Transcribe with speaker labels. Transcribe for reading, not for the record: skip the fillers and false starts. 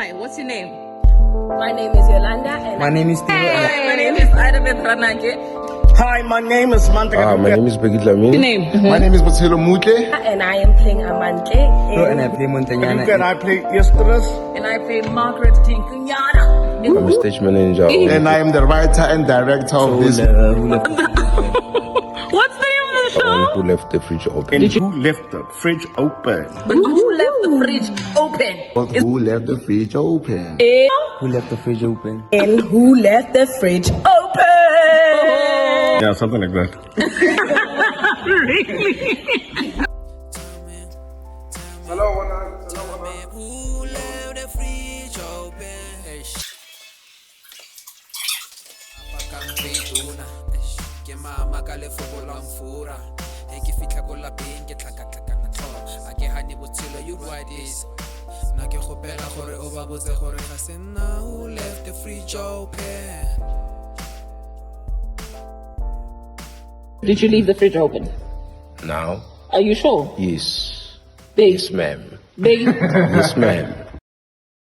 Speaker 1: Hi, what's your name?
Speaker 2: My name is Yolanda and
Speaker 3: My name is Steve.
Speaker 1: Hi, my name is Ida Betranake.
Speaker 4: Hi, my name is Mmutle.
Speaker 5: My name is
Speaker 1: Your name?
Speaker 4: My name is Botshelo Mmutle.
Speaker 2: and I am playing Mmutle
Speaker 3: And I play Montanyana.
Speaker 4: And I play Yestras.
Speaker 1: And I play Margaret Tinkunyana.
Speaker 5: I'm a stage manager.
Speaker 4: And I am the writer and director of this.
Speaker 1: What's the name of the show?
Speaker 5: Who left the fridge open?
Speaker 4: And who left the fridge open?
Speaker 1: But who left the fridge open?
Speaker 5: Who left the fridge open?
Speaker 3: Who left the fridge open?
Speaker 2: and who left the fridge open?
Speaker 4: Yeah, something like that.
Speaker 1: Really?
Speaker 6: Who left the fridge open? Apakangfituna, ke mama ka lefuko la mfura. He ke fitla ko lapeng ke tlhaka na tlhogo. A ke hane botshelo you why this. Na ke gopela gore o ba botse gore ga se nna who left the fridge open.
Speaker 1: Did you leave the fridge open?
Speaker 5: Now?
Speaker 1: Are you sure?
Speaker 5: Yes.
Speaker 1: Big.
Speaker 5: Yes, ma'am.
Speaker 1: Big.
Speaker 5: Yes, ma'am.